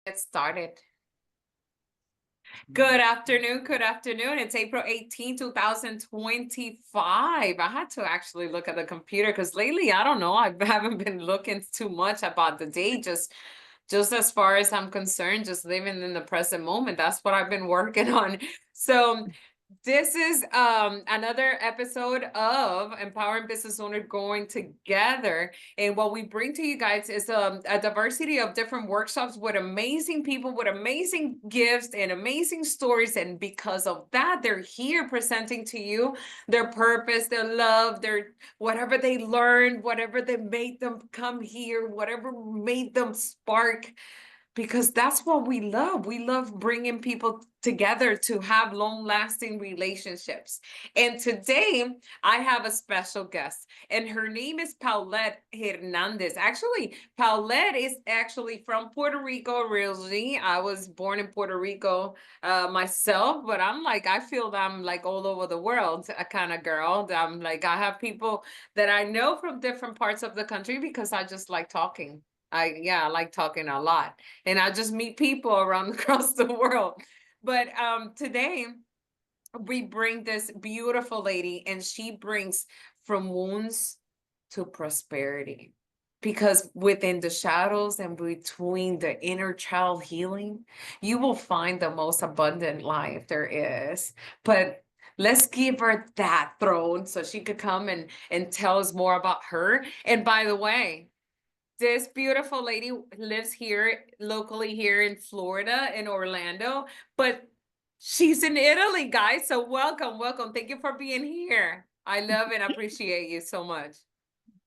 Get started. Good afternoon. Good afternoon. It's April 18, 2025. I had to actually look at the computer because lately, I don't know, I haven't been looking too much about the day. Just as far as I'm concerned, just living in the present moment. That's what I've been working on. So this is another episode of Empowering Business Owners Growing Together. And what we bring to you guys is a diversity of different workshops with amazing people, with amazing gifts and amazing stories. And because of that, they're here presenting to you their purpose, their love, their whatever they learned, whatever they made them come here, whatever made them spark, because that's what we love. We love bringing people together to have long-lasting relationships. And today I have a special guest, and her name is Paulette Hernandez. Actually, Paulette is actually from Puerto Rico originally. I was born in Puerto Rico myself, but I feel that I'm like all over the world, a kind of girl. I'm like, I have people that I know from different parts of the country because I just like talking. I like talking a lot, and I just meet people around across the world. But today we bring this beautiful lady, and she brings from wounds to prosperity. Because within the shadows and between the inner child healing, you will find the most abundant life there is. But let's give her that throne so she could come and tell us more about her. And by the way, this beautiful lady lives here locally here in Florida, in Orlando, but she's in Italy, guys. So welcome, welcome. Thank you for being here. I love and appreciate you so much.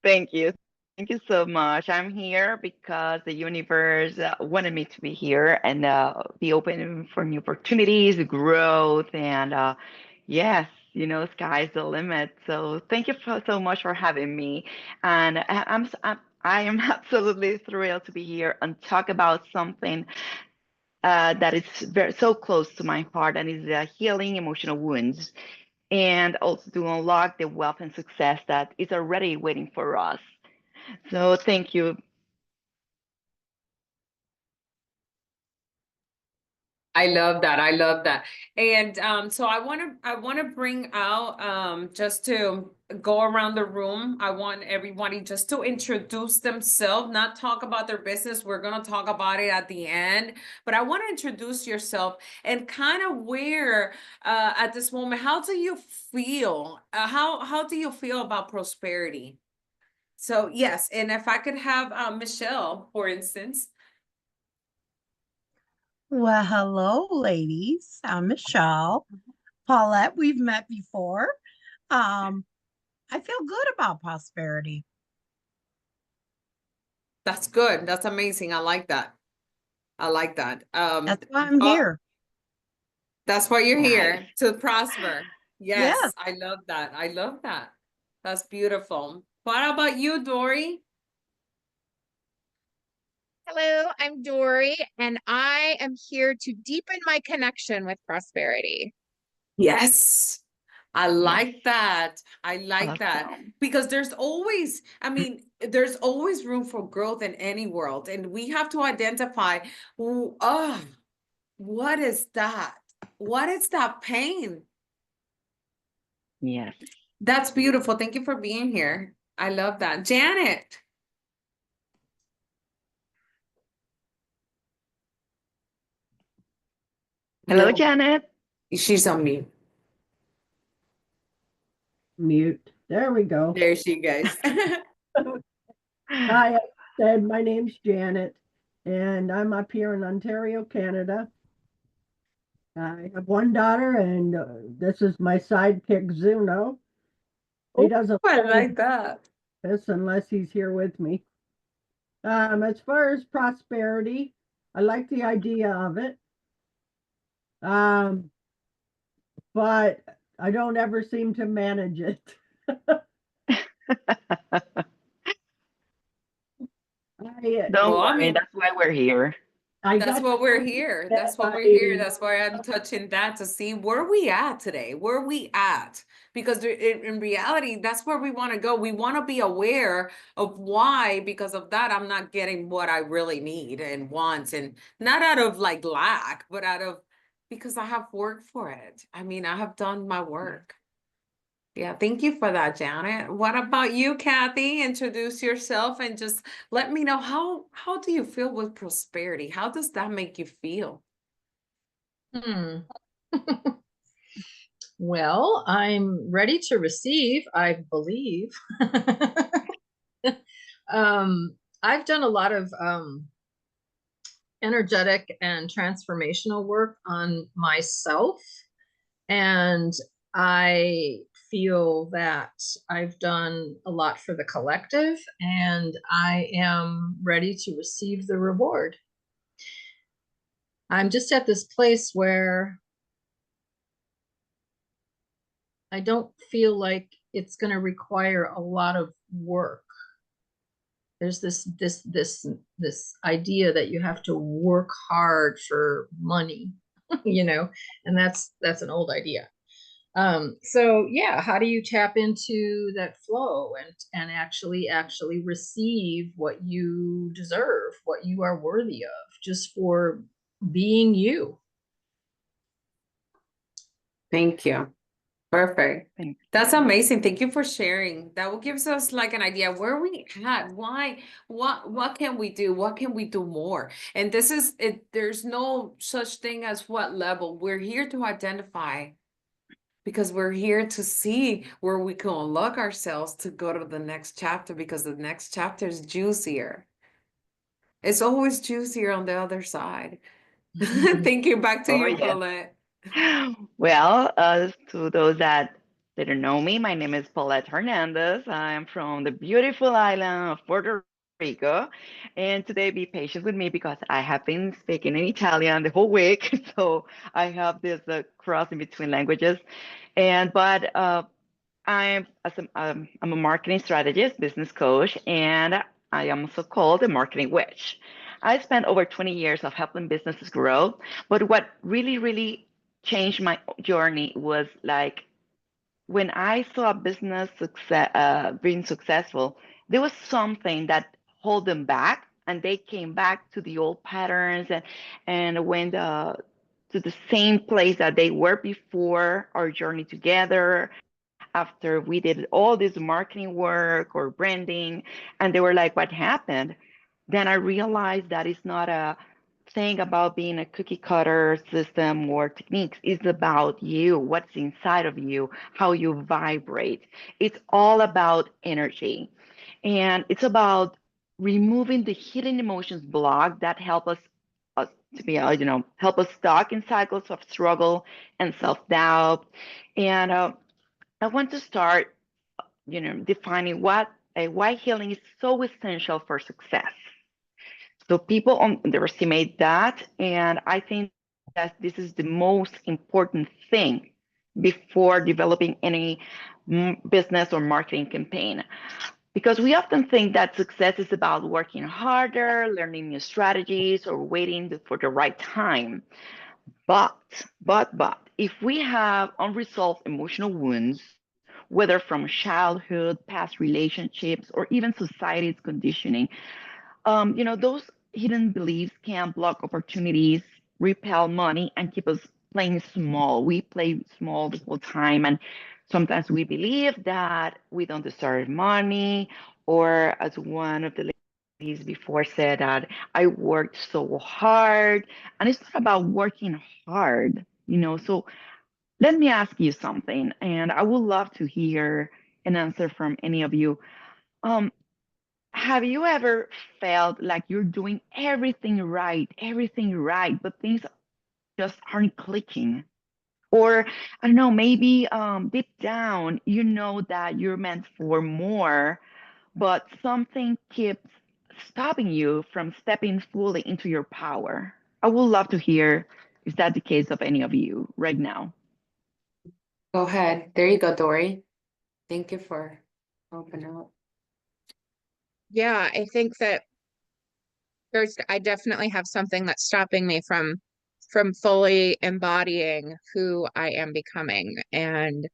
Thank you. Thank you so much. I'm here because the universe wanted me to be here and be open for new opportunities, growth, and yes, sky's the limit. So thank you so much for having me. And I am absolutely thrilled to be here and talk about something that is so close to my heart, and is healing emotional wounds, and also to unlock the wealth and success that is already waiting for us. So thank you. I love that. I love that. And so I want to bring out just to go around the room. I want everybody just to introduce themselves, not talk about their business. We're going to talk about it at the end, but I want to introduce yourself and kind of where at this moment, how do you feel? How do you feel about prosperity? So yes, and if I could have Michelle, for instance. Well, hello, ladies. I'm Michelle. Paulette, we've met before. Um, I feel good about prosperity. That's good. That's amazing. I like that. I like that. That's why I'm Uh, here. that's why you're Nice. here, to prosper. Yes. Yes, I love that. I love that. That's beautiful. What about you, Dory? Hello, I'm Dory, and I am here to deepen my connection with prosperity. Yes. I Yes. like that. I like that Awesome. because there's always room for growth in any world, and we have to identify, oh, what is that? What is that pain? Yes. That's beautiful. Thank you for being here. I love that. Janet. Hello, No, Janet. she's on mute. Mute. There we go. There she goes. Hi, I said my name's Janet, and I'm up here in Ontario, Canada. I have one daughter, and this is my sidekick, Zuno. He Oh, doesn't I play like that. this unless he's here with me. As far as prosperity, I like the idea of it, um, but I don't ever seem to manage it. I, Don't Well, I worry, mean, that's why we're here. I That's got what to we're know here. that That's what we're here. by That's why I'm touching that to see where we at today. Where we at? Because in reality, that's where we want to go. We want to be aware of why, because of that, I'm not getting what I really need and want, and not out of like lack, but out of because I have worked for it. I mean, I have done my work. Yeah, thank you for that, Janet. What about you, Kathy? Introduce yourself and just let me know how do you feel with prosperity? How does that make you feel? Hmm. Well, I'm ready to receive, I believe. I've done a lot of energetic and transformational work on myself, and I feel that I've done a lot for the collective, and I am ready to receive the reward. I'm just at this place where I don't feel like it's going to require a lot of work. There's this idea that you have to work hard for money, you know, and that's an old idea. So yeah, how do you tap into that flow and actually receive what you deserve, what you are worthy of, just for being you? Thank you. Perfect. Thank That's you. amazing. Thank you for sharing. That will gives us like an idea where we at, why, what can we do? What can we do more? And this is it, there's no such thing as what level. We're here to identify because we're here to see where we can unlock ourselves to go to the next chapter because the next chapter is juicier. It's always juicier on the other side. Thank you. Back to Oh, you, yes. Paulette. Well, to those that didn't know me, my name is Paulette Hernandez. I'm from the beautiful island of Puerto Rico. And today, be patient with me because I have been speaking in Italian the whole week. So I have this cross in between languages. But I'm a marketing strategist, business coach, and I am also called a marketing witch. I spent over 20 years of helping businesses grow, but what really changed my journey was like when I saw a business being successful, there was something that hold them back, and they came back to the old patterns and went to the same place that they were before our journey together after we did all this marketing work or branding, and they were like, what happened? Then I realized that it's not a thing about being a cookie cutter system or techniques. It's about you, what's inside of you, how you vibrate. It's all about energy. And it's about removing the hidden emotions block that help us to be, help us stuck in cycles of struggle and self-doubt. And I want to start, defining why healing is so essential for success. So people underestimate that, and I think that this is the most important thing before developing any business or marketing campaign. Because we often think that success is about working harder, learning new strategies, or waiting for the right time. But, if we have unresolved emotional wounds, whether from childhood, past relationships, or even society's conditioning, those hidden beliefs can block opportunities, repel money, and keep us playing small. We play small the whole time, and sometimes we believe that we don't deserve money, or as one of the ladies before said, that I worked so hard, and it's not about working hard, So let me ask you something, and I would love to hear an answer from any of you. Um, have you ever felt like you're doing everything right, but things just aren't clicking? Or I don't know, maybe deep down, you know that you're meant for more, but something keeps stopping you from stepping fully into your power. I would love to hear, is that the case of any of you right now? Go ahead. There you go, Dory. Thank you for opening up. Yeah, I think that I definitely have something that's stopping me from fully embodying who I am becoming and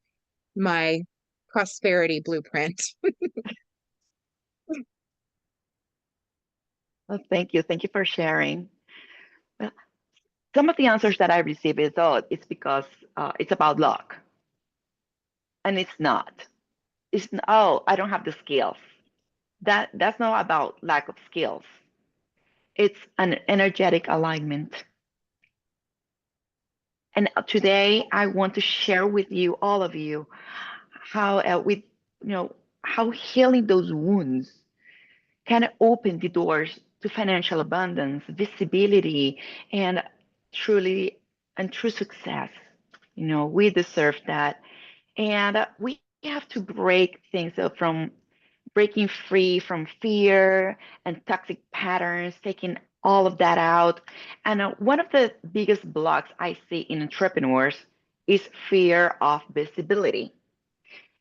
my prosperity blueprint. Well, thank you. Thank you for sharing. Well, some of the answers that I receive is, oh, it's because it's about luck. And it's not. Oh, I don't have the skills. That's not about lack of skills. It's an energetic alignment. And today I want to share with you, all of you, how how healing those wounds can open the doors to financial abundance, visibility, and truly and true success. We deserve that. And we have to break things up from breaking free from fear and toxic patterns, taking all of that out. And one of the biggest blocks I see in entrepreneurs is fear of visibility.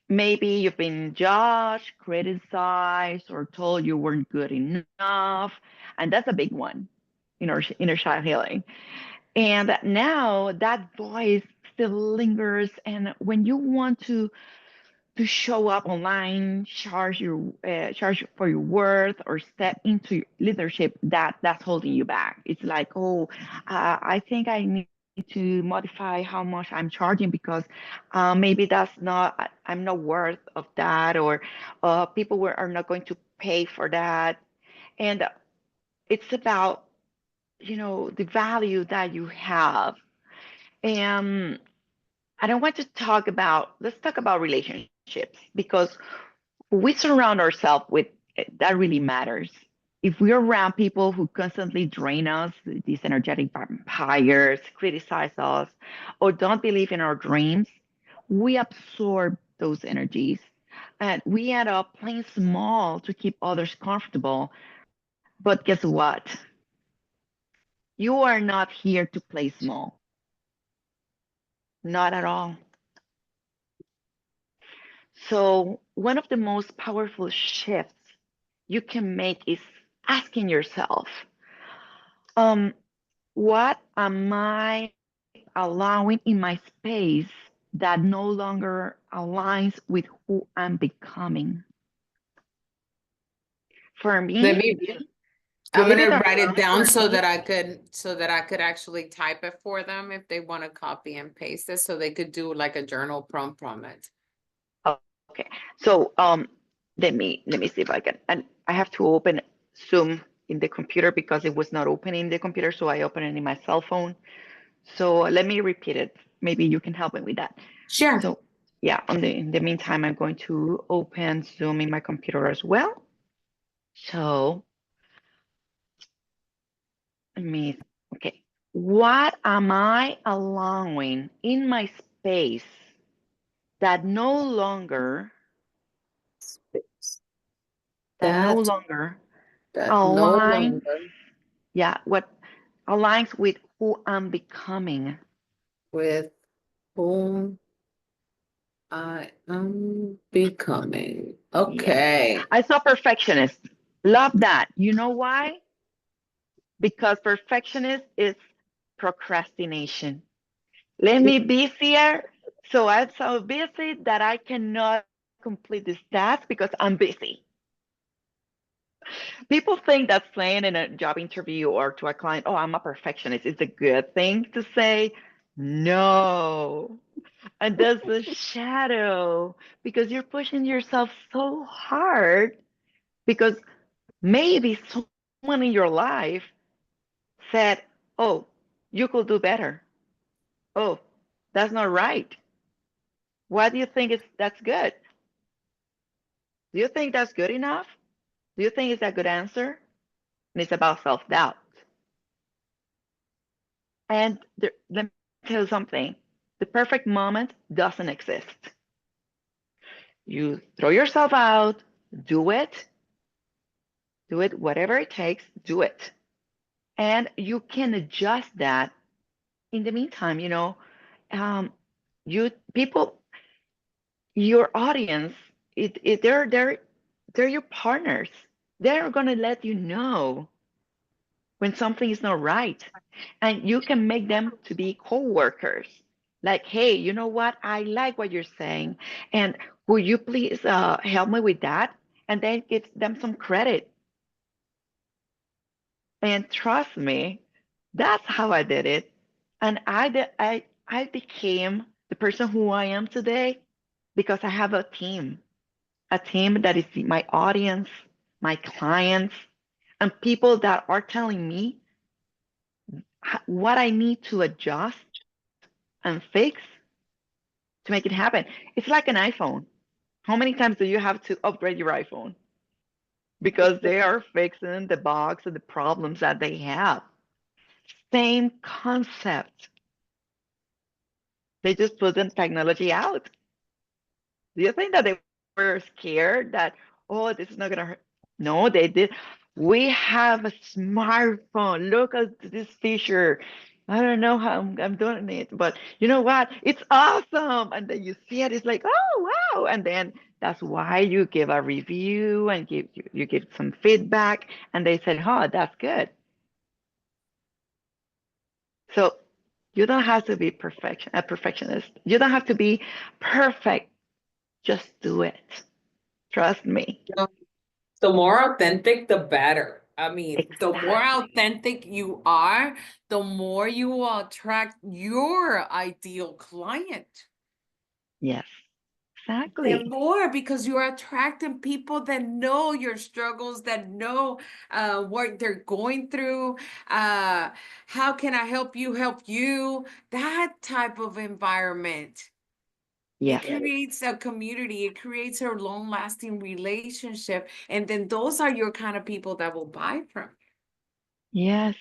Maybe you've been judged, criticized, or told you weren't good enough. And that's a big one in our inner child healing. And now that voice still lingers. And when you want to show up online, charge for your worth, or step into leadership, that's holding you back. It's like, oh, I think I need to modify how much I'm charging because maybe I'm not worth of that, or people are not going to pay for that. And it's about the value that you have. And I don't want to talk about, let's talk about relationships, because we surround ourselves with, that really matters. If we're around people who constantly drain us, these energetic vampires, criticize us, or don't believe in our dreams, we absorb those energies. And we end up playing small to keep others comfortable. But guess what? You are not here to play small. Not at all. So, one of the most powerful shifts you can make is asking yourself, um, what am I allowing in my space that no longer aligns with who I'm becoming? For Let me, me, I'm believe it gonna or write it not, down for so me, that I could actually type it for them if they want to copy and paste it, so they could do like a journal prompt from it. okay. So let me see if I can. And I have to open Zoom in the computer because it was not opening in the computer, so I opened it in my cell phone. So let me repeat it. Maybe you can help me with that. Sure. So yeah, in the meantime, I'm going to open Zoom in my computer as well. So let me, okay. What am I allowing in my space that no longer, Space. that no That longer no aligns, longer yeah, what aligns with who I'm becoming? with whom I am becoming. Yeah. Okay. I saw perfectionist. Love that. You know why? Because perfectionist is procrastination. Let me be busier. So I'm so busy that I cannot complete this task because I'm busy. People think that saying in a job interview or to a client, oh, I'm a perfectionist, is a good thing to say. No. And there's a shadow because you're pushing yourself so hard because maybe someone in your life said, oh, you could do better. Oh, that's not right. Why do you think that's good? Do you think that's good enough? Do you think it's a good answer? And it's about self-doubt. And let me tell you something. The perfect moment doesn't exist. You throw yourself out, do it, whatever it takes, do it. And you can adjust that in the meantime, um, you people, your audience, they're your partners. They're gonna let you know when something is not right. And you can make them to be co-workers. Like, hey, you know what? I like what you're saying. And will you please help me with that? And then give them some credit. And trust me, that's how I did it. And I became the person who I am today because I have a team that is my audience, my clients, and people that are telling me what I need to adjust and fix to make it happen. It's like an iPhone. How many times do you have to upgrade your iPhone? Because they are fixing the bugs and the problems that they have. Same concept. They just put the technology out. Do you think that they were scared that, oh, this is not going to hurt? No, they did. We have a smartphone. Look at this feature. I don't know how I'm doing it, but you know what? It's awesome. And then you see it, it's like, oh, wow. And then that's why you give a review and you give some feedback. And they said, oh, that's good. So you don't have to be a perfectionist. You don't have to be perfect. Just do it. Trust me. The more authentic, the better. I mean, the more Exactly. authentic you are, the more you will attract your ideal client. Yes, The exactly. more, because you're attracting people that know your struggles, that know what they're going through. How can I help you help you? That type of environment. It Yes, creates a community, it creates a long-lasting relationship, and then those are your kind of people that will buy from you. yes.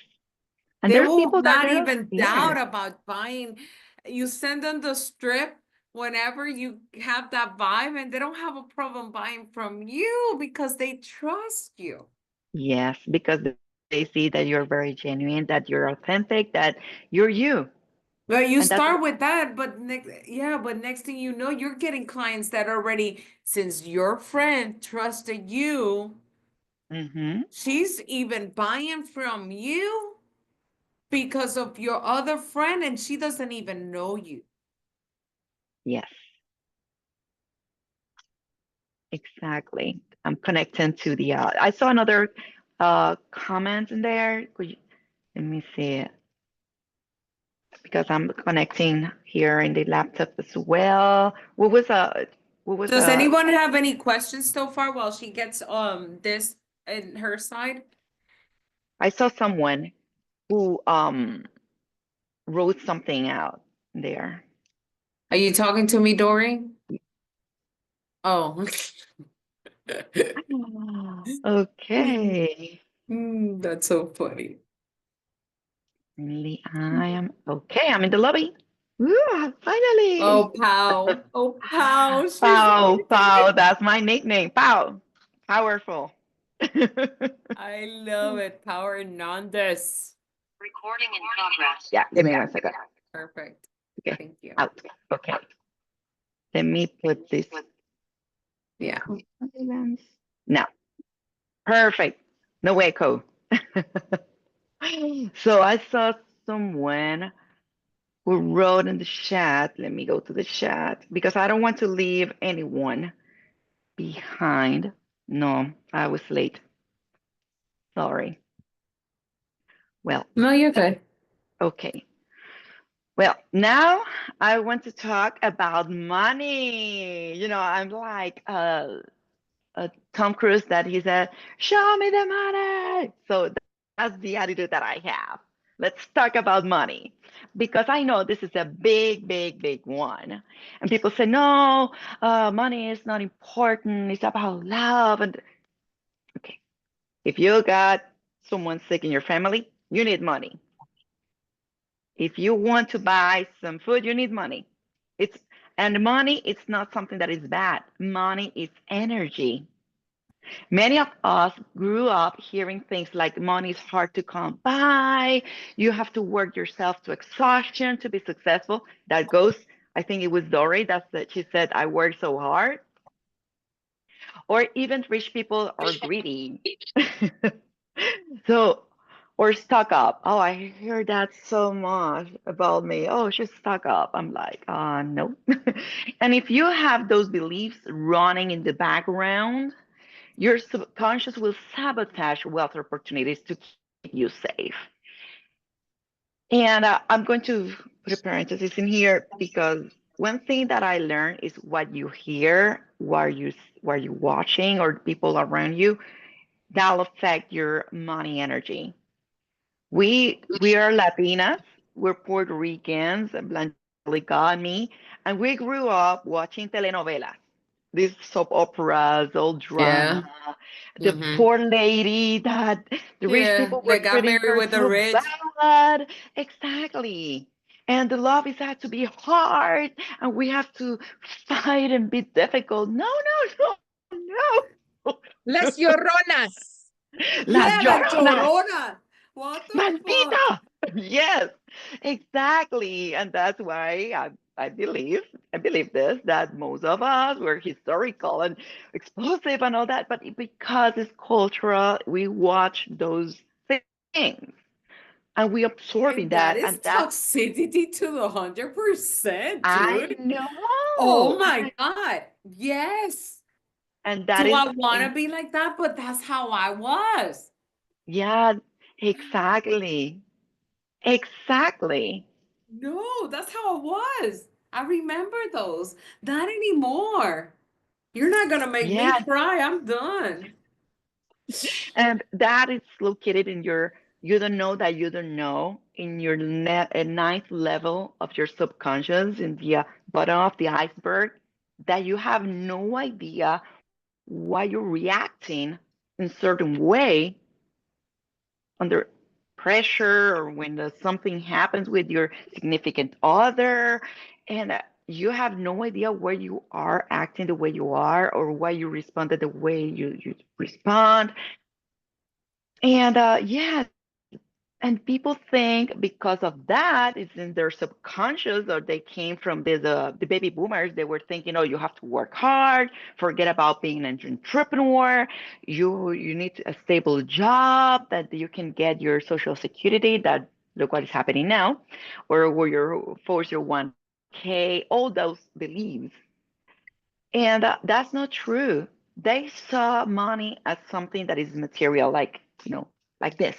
And They there are will people that not they're even doubt scared. about buying. You send them the strip whenever you have that vibe, and they don't have a problem buying from you because they trust you. Yes, because they see that you're very genuine, that you're authentic, that you're you. But you And that's start with that, but next thing you know, you're getting clients that already, since your friend trusted you, mm-hmm. she's even buying from you because of your other friend, and she doesn't even know you. Yes, exactly. I'm connecting to the I saw another comment in there. Let me see it because I'm connecting here in the laptop as well. What was Does anyone have any questions so far while she gets this in her side? I saw someone who wrote something out there. Are you talking to me, Dory? Oh. Okay. That's so funny. Really, I am okay. I'm in the lobby. Woo, finally. Oh, Pow. Oh, Pow. She's Pow, amazing. Pow. That's my nickname. Pow. Powerful. I love it. Power Hernandez. Recording in progress. Yeah, give me 1 second. Perfect. Okay, Thank you. out. Okay. Let me put this. Yeah. Now, perfect. No echo. So I saw someone who wrote in the chat. Let me go to the chat because I don't want to leave anyone behind. No, I was late. Sorry. Well, No, you're good. okay. Well, now I want to talk about money. I'm like Tom Cruise that he said, "Show me the money." So that's the attitude that I have. Let's talk about money because I know this is a big, big, big one. And people say, no, money is not important. It's about love. And okay, if you got someone sick in your family, you need money. If you want to buy some food, you need money. And money, it's not something that is bad. Money is energy. Many of us grew up hearing things like money is hard to come by. You have to work yourself to exhaustion to be successful. That goes, I think it was Dory that she said, I work so hard. Or even rich people are greedy. So Or stuck up. Oh, I hear that so much about me. Oh, she's stuck up. I'm like, no. And if you have those beliefs running in the background, your subconscious will sabotage wealth opportunities to keep you safe. And I'm going to put a parenthesis in here because one thing that I learned is what you hear, what you watching, or people around you, that'll affect your money energy. We are Latinas, we're Puerto Ricans, Blangelika and me, and we grew up watching telenovelas, these soap operas, all Yeah. drama. The Mm-hmm. poor lady that the rich Yeah. people were They got treating married her with the so rich. bad. Exactly. And the love is had to be hard, and we have to fight and be difficult. No, no, no, no. Las Lloronas. Las Yeah, la lloronas. Llorona. What the fuck? Maldita! Yes, exactly. And that's why I believe this, that most of us were historical and explosive and all that, but because it's cultural, we watch those things and we absorbing And that that. is And that, toxicity to the 100%, I dude. Oh know. my God. Yes. And that Do is, I want to be like that? But that's how I was. yeah, exactly. Exactly. No, that's how it was. I remember those. Not anymore. You're not gonna make me Yeah. cry. I'm done. And that is located in your, you don't know that you don't know, in your ninth level of your subconscious, in the bottom of the iceberg, that you have no idea why you're reacting in certain way under pressure or when something happens with your significant other. And you have no idea where you are acting the way you are or why you responded the way you respond. And yeah, and people think because of that, it's in their subconscious, or they came from the baby boomers. They were thinking, oh, you have to work hard, forget about being an entrepreneur. You need a stable job that you can get your social security. That look what is happening now, or where your 401k, all those beliefs, and that's not true. They saw money as something that is material, like like this.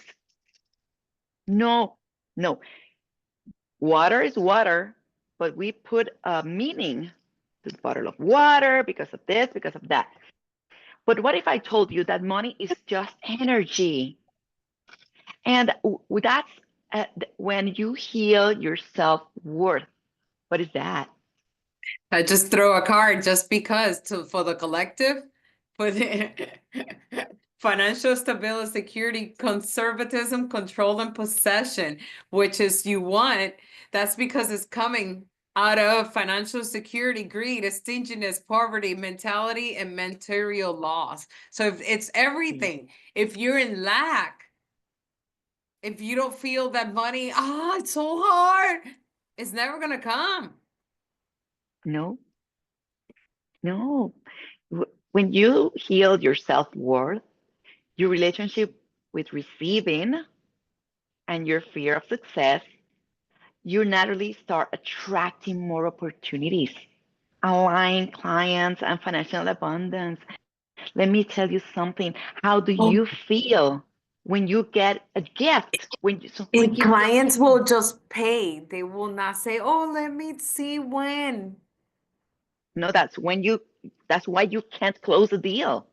No, no. Water is water, but we put a meaning to the bottle of water because of this, because of that. But what if I told you that money is just energy? And that's when you heal your self-worth. What is that? I just throw a card just because for the collective, for the financial stability, security, conservatism, control, and possession, which is you want. That's because it's coming out of financial security, greed, stinginess, poverty, mentality, and material loss. So if it's everything. If you're in lack, if you don't feel that money, it's so hard, it's never gonna come. No, no. When you heal your self-worth, your relationship with receiving, and your fear of success, you naturally start attracting more opportunities, aligned clients, and financial abundance. Let me tell you something. How do you feel when you get a gift? When someone And gives you a clients gift? will just pay. They will not say, "Oh, let me see when." No, that's why you can't close a deal,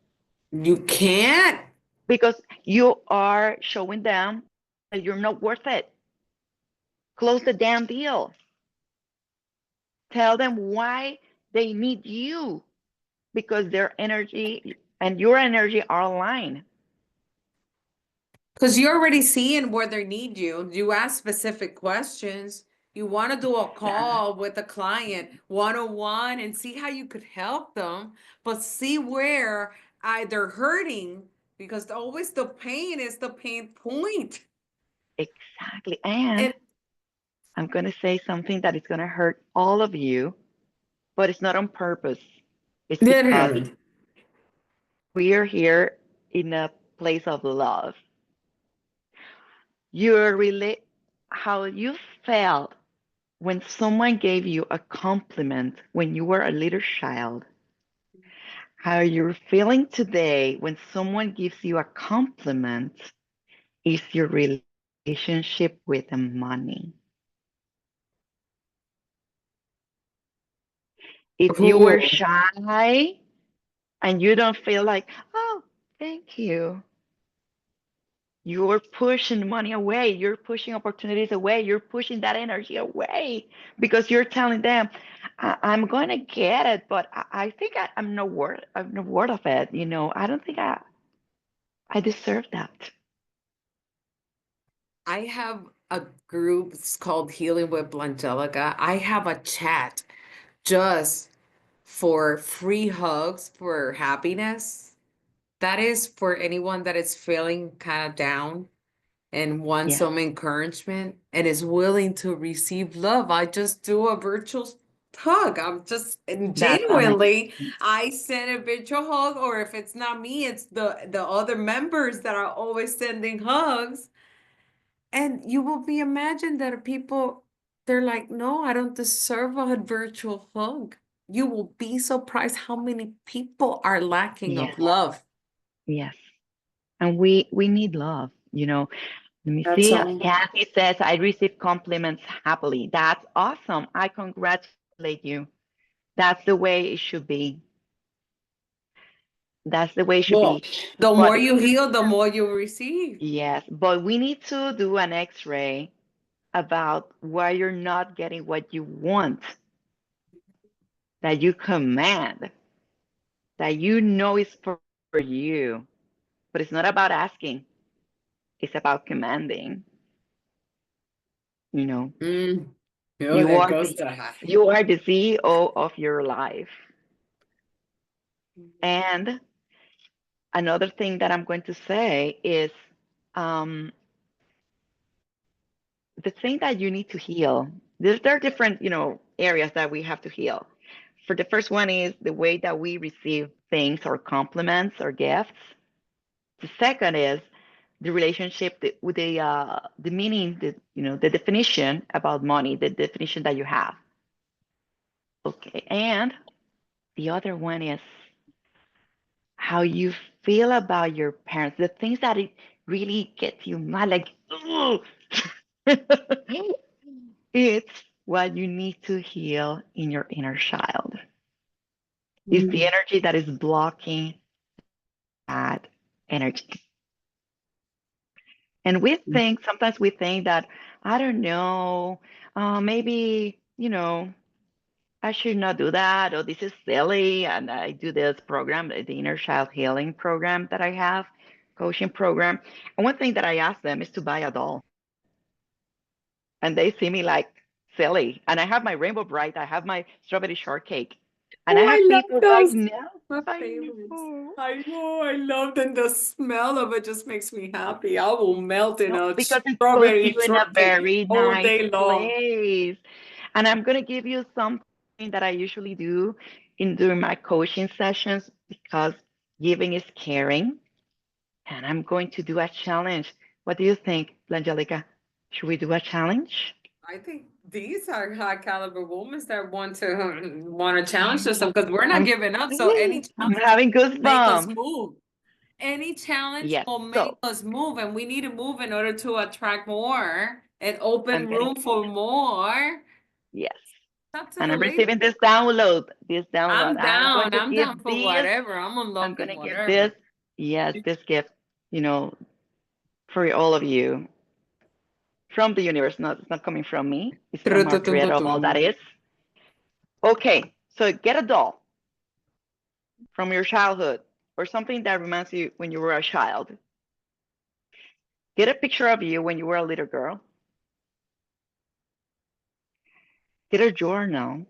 You can't. because you are showing them that you're not worth it. Close the damn deal. Tell them why they need you, because their energy and your energy are aligned. Because you're already seeing where they need you. You ask specific questions. You want to do a call with a client one-on-one and see how you could help them, but see where they're hurting, because always the pain is the pain point. Exactly. And And I'm going to say something that is going to hurt all of you, but it's not on purpose. It's because literally, we are here in a place of love. your how you felt when someone gave you a compliment when you were a little child, how you're feeling today when someone gives you a compliment is your relationship with the money. If you were Ooh, shy and you don't feel like, oh, thank you, you're pushing money away, you're pushing opportunities away, you're pushing that energy away because you're telling them, I'm going to get it, but I think I'm not worth of it. I don't think I deserve that. I have a group, it's called Healing with Blangelika. I have a chat just for free hugs for happiness. That is for anyone that is feeling kind of down and wants Yes, some encouragement and is willing to receive love. I just do a virtual hug. I'm just and that's genuinely, amazing. I send a virtual hug, or if it's not me, it's the other members that are always sending hugs. And you will be imagined that people, they're like, no, I don't deserve a virtual hug. You will be surprised how many people are lacking Yes, of love. yes. And we need love. Let me That's see. all. Kathy says, I receive compliments happily. That's awesome. I congratulate you. That's the way it should be. That's the way it should Well, be. the more But you heal, the more you receive. yes, but we need to do an x-ray about why you're not getting what you want, that you command, that is for you. But it's not about asking, it's about commanding. You know, Mm. Oh, you there are goes the the high. you are the CEO of your life. And another thing that I'm going to say is um, the thing that you need to heal. There are different, areas that we have to heal. For the first one is the way that we receive things or compliments or gifts. The second is the relationship with the meaning, the definition about money, the definition that you have. Okay, and the other one is how you feel about your parents, the things that it really gets you mad, like, "Ugh." It's what you need to heal in your inner child. It's the Mm. energy that is blocking that energy. And sometimes we think that, I don't know, maybe, I should not do that, or this is silly. And I do this program, the inner child healing program that I have, coaching program. And one thing that I ask them is to buy a doll. And they see me like silly. And I have my Rainbow Bright, I have my strawberry shortcake. And I Oh, I have love people like, those. no, My I favorites. know. I know, I love them. The smell of it just makes me happy. I will melt in No, a because it puts strawberry you in a shortcake very all nice day long. place. And I'm going to give you something that I usually do during my coaching sessions because giving is caring. And I'm going to do a challenge. What do you think, Blangelika? Should we do a challenge? I think these are high caliber women that want to challenge us because we're not I'm giving up. So any I'm challenge having will make us goosebumps. move. Any challenge Yes. will make So us move, and we need to move in order to attract more and I'm open gonna room for more. yes. Up to And the I'm ladies. receiving this download. This download. I'm I'm going down. to I'm give down for this. whatever. I'm I'm going unlocking to give this. whatever. Yes, this gift. You know, for all of you from the universe. Not it's not coming from me. It's from our creator of all that is. Okay, so get a doll from your childhood or something that reminds you when you were a child. Get a picture of you when you were a little girl. Get a journal.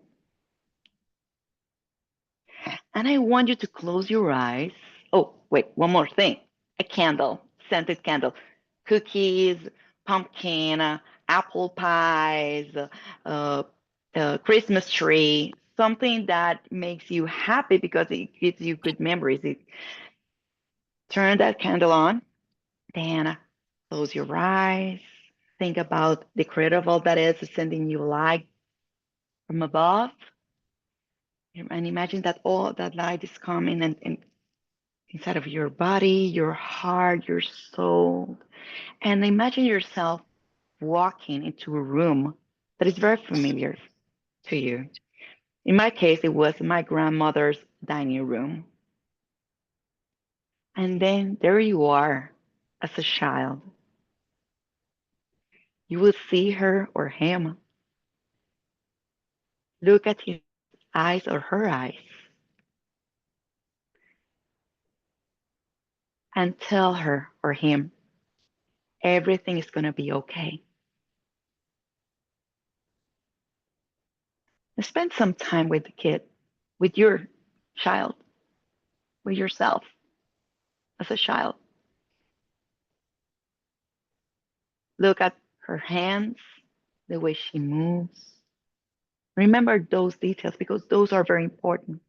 And I want you to close your eyes. Oh, wait, one more thing. A candle, scented candle. Cookies, pumpkin, apple pies, uh, Christmas tree, something that makes you happy because it gives you good memories. Turn that candle on, then close your eyes. think about the creator of all that is sending you light from above. And imagine that all that light is coming and inside of your body, your heart, your soul. And imagine yourself walking into a room that is very familiar to you. In my case, it was my grandmother's dining room. And then there you are as a child. You will see her or him. Look at his eyes or her eyes and tell her or him everything is going to be okay. Spend some time with the kid, with your child, with yourself as a child. Look at her hands, the way she moves. Remember those details because those are very important.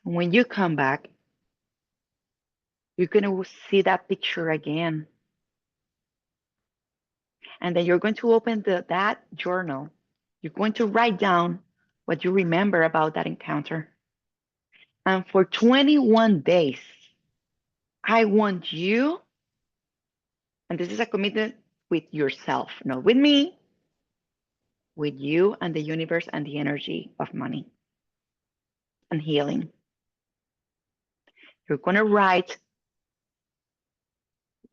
And when you come back, you're going to see that picture again. And then you're going to open that journal. You're going to write down what you remember about that encounter. And for 21 days, I want you, and this is a commitment with yourself, not with me, with you and the universe and the energy of money and healing. You're going to write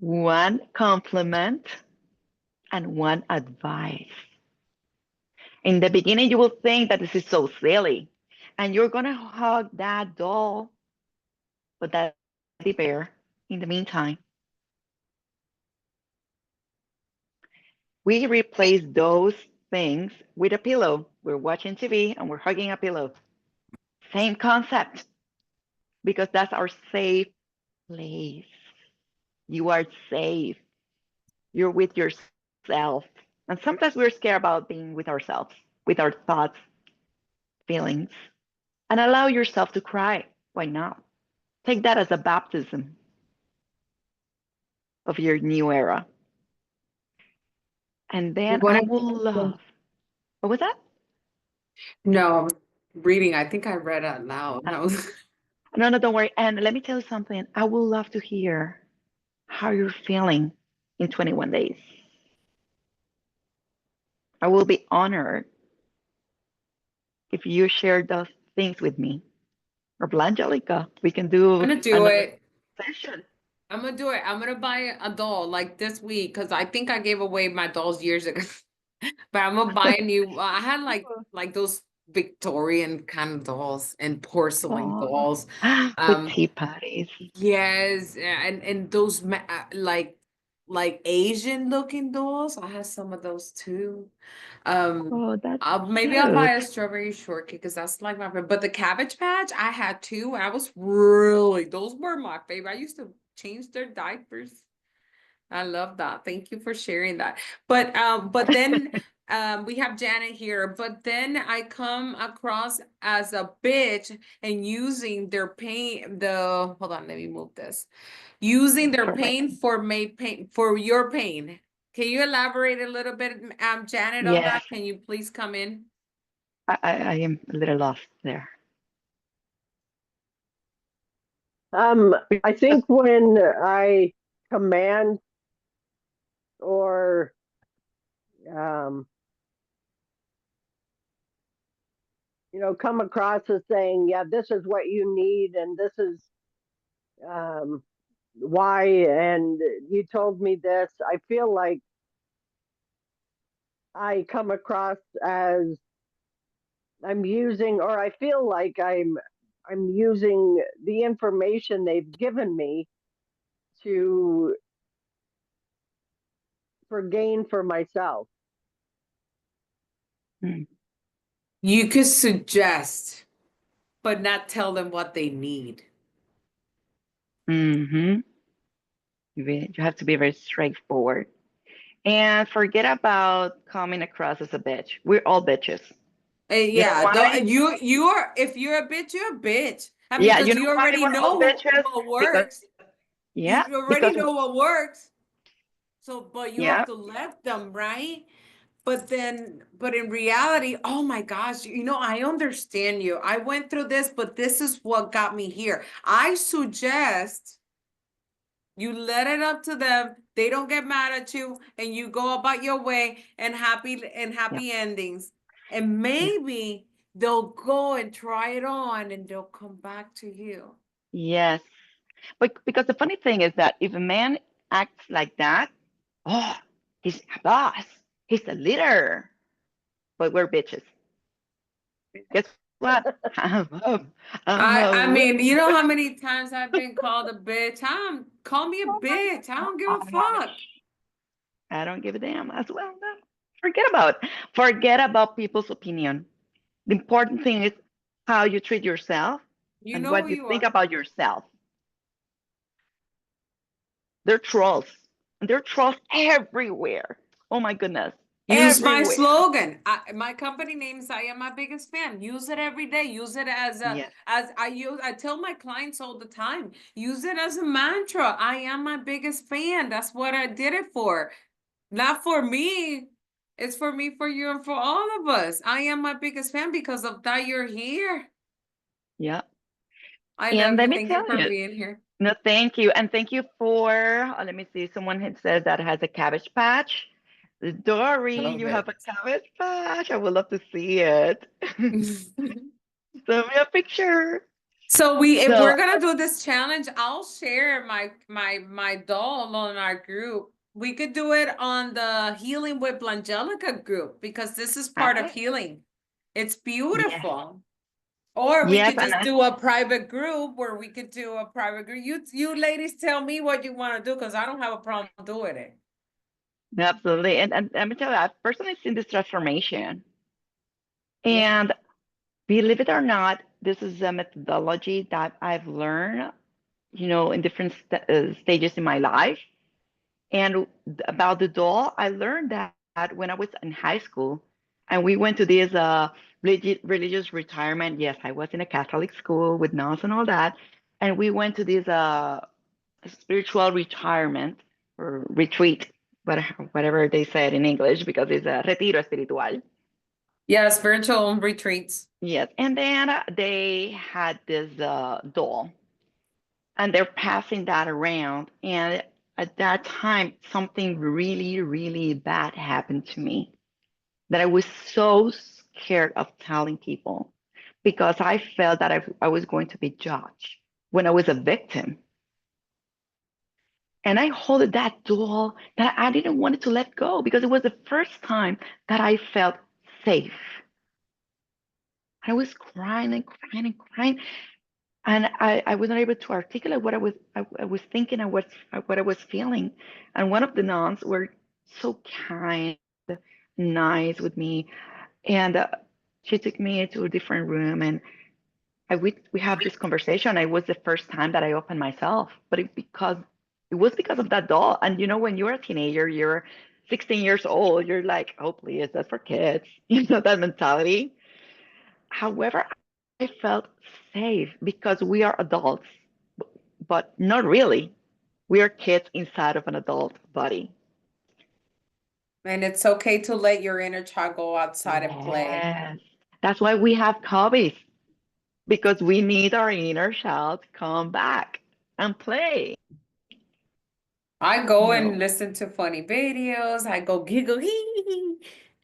one compliment and one advice. In the beginning, you will think that this is so silly, and you're going to hug that doll or that teddy bear in the meantime. We replace those things with a pillow. We're watching TV and we're hugging a pillow. Same concept, because that's our safe place. You are safe. You're with yourself. And sometimes we're scared about being with ourselves, with our thoughts, feelings. And allow yourself to cry. Why not? Take that as a baptism of your new era. And then I will love. What was that? No, reading. I think I read out loud. No, don't worry. And let me tell you something. I would love to hear how you're feeling in 21 days. I will be honored if you share those things with me. Or Blangelika, we can do I'm gonna do another it. session. I'm gonna do it. I'm gonna buy a doll like this week because I think I gave away my dolls years ago. But I'm gonna buy a new. I had like those Victorian kind of dolls and porcelain Oh, dolls. with tea parties. Yes, and those like Asian looking dolls. I have some of those too. Oh, that's Maybe I'll buy a cute. strawberry shortcake because that's like my favorite. But the Cabbage Patch, I had two. I was really those were my favorite. I used to change their diapers. I love that. Thank you for sharing that. But then we have Janet here, but then I come across as a bitch and using their pain, hold on, let me move this. Using their pain Correct. for your pain. Can you elaborate a little bit, Janet, on Yes, that? Can you please come in? I am a little lost there. I think when I command or um, come across as saying, yeah, this is what you need, and this is um, why, and you told me this, I feel like I come across as I'm using, or I feel like I'm using the information they've given me to for gain for myself. Hmm. You could suggest, but not tell them what they need. Mm-hmm. You have to be very straightforward. And forget about coming across as a bitch. We're all bitches. You know Yeah, why? you are if you're a bitch, you're a bitch. I mean, Yeah, you because know you why already we're all know bitches? what Because works. yeah, You already because know what works. So, but you have Yeah. to let them, right? But in reality, oh my gosh, I understand you. I went through this, but this is what got me here. I suggest you let it up to them. They don't get mad at you, and you go about your way and Yeah. happy endings. And Yeah. maybe they'll go and try it on and they'll come back to you. Yes. But because the funny thing is that if a man acts like that, oh, he's a boss. He's a leader. But we're bitches. Guess what? I'm I a mean, you know woman. how many times I've been called a bitch? Call me a bitch. I don't give Oh a my gosh. fuck. I don't give a damn as well. No. Forget about people's opinion. The important thing is how you treat yourself You and know who what you you think are. about yourself. They're trolls. And they're trolls everywhere. Oh my goodness. Use my Everywhere. slogan. My company name is I am my biggest fan. Use it every day. Use it Yes. I tell my clients all the time, use it as a mantra. I am my biggest fan. That's what I did it for. Not for me. It's for me, for you, and for all of us. I am my biggest fan because of that you're here. Yeah. I And love let you. me Thank you tell for you, being here. no, thank you. And thank you for, let me see, someone had said that has a cabbage patch. Dory, Love you have it. a cabbage patch. I would love to see it. Send me a picture. So if So, we're gonna do this challenge, I'll share my doll on our group. We could do it on the Healing with Blangelika group because this is part of okay. healing. It's Yes. beautiful. Or we Yep. could just do a private group where we could do a private group. You ladies tell me what you want to do because I don't have a problem doing it. Absolutely. And let me tell you, I've personally seen this transformation. Yeah. And believe it or not, this is a methodology that I've learned, in different stages in my life. And about the doll, I learned that when I was in high school, and we went to this religious retirement. Yes, I was in a Catholic school with nuns and all that, and we went to this spiritual retirement or retreat, whatever they said in English, because it's a retiro espiritual. Yes, virtual retreats. Yes, and then they had this doll, and they're passing that around. And at that time, something really, really bad happened to me that I was so scared of telling people because I felt that I was going to be judged when I was a victim. And I held that doll that I didn't want it to let go because it was the first time that I felt safe. I was crying and crying and crying. And I was not able to articulate what I was thinking and what I was feeling. And one of the nuns were so kind, nice with me, and she took me to a different room, and we have this conversation. It was the first time that I opened myself, but it was because of that doll. And when you're a teenager, you're 16 years old, you're like, oh please, that's for kids, that mentality. However, I felt safe because we are adults, but not really. We are kids inside of an adult body. And it's okay to let your inner child go outside and play. Yes. That's why we have hobbies, because we need our inner child to come back and play. I go and No. listen to funny videos. I go giggle.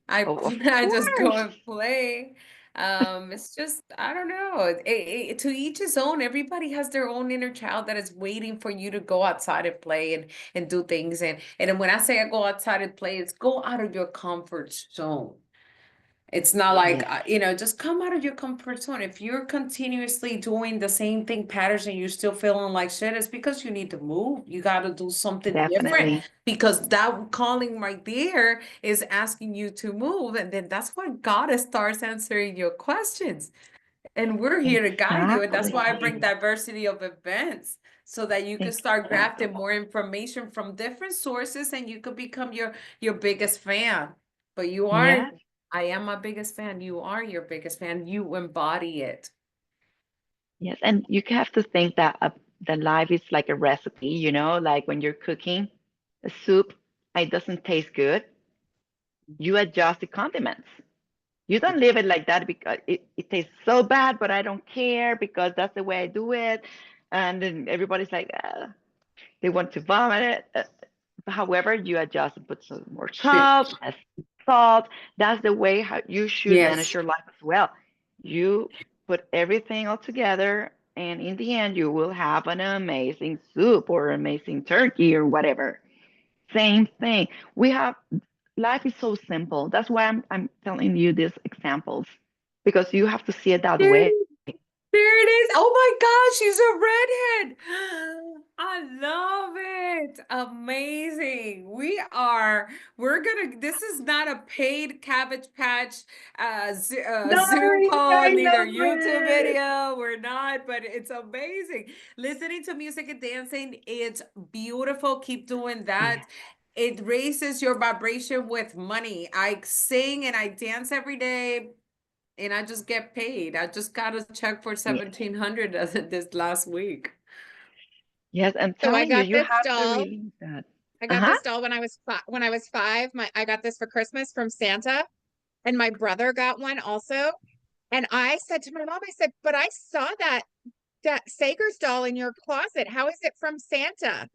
Oh, of I just go course. and play. It's just I don't know. To each his own. Everybody has their own inner child that is waiting for you to go outside and play and do things. And then when I say I go outside and play, it's go out of your comfort zone. It's not like, Yes, just come out of your comfort zone. If you're continuously doing the same thing patterns and you're still feeling like shit, it's because you need to move. You got to do something different definitely. because that calling right there is asking you to move. And then that's when God starts answering your questions. And we're here to guide you. And that's why I bring Exactly. diversity of events so that you can start Exactly. grafting more information from different sources and you could become your biggest fan. But Yes, I am my biggest fan. You are your biggest fan. You embody it. yes. And you have to think that life is like a recipe, like when you're cooking a soup and it doesn't taste good, you adjust the condiments. You don't leave it like that because it tastes so bad, but I don't care because that's the way I do it. And then everybody's like, they want to vomit it. However, you adjust and put some more salt, less salt. That's the way how you should manage Yes. your life as well. You put everything all together, and in the end, you will have an amazing soup or amazing turkey or whatever. Same thing. We have life is so simple. That's why I'm telling you these examples because you have to see it that There, way. there it is. Oh my gosh, she's a redhead. I love it. Amazing. This is not a paid Cabbage Patch Zoom Nice, call, I neither love YouTube it. video. We're not, but it's amazing. Listening to music and dancing, it's beautiful. Keep doing Yeah. that. It raises your vibration with money. I sing and I dance every day and I just get paid. I just got a check for Yeah. 1,700 this last week. Yes, I'm So I telling you, got you this have to doll. release that. I got Uh-huh. this doll when I was 5. I got this for Christmas from Santa, and my brother got one also. And I said to my mom, I said, "But I saw that Sager's doll in your closet. How is it from Santa?"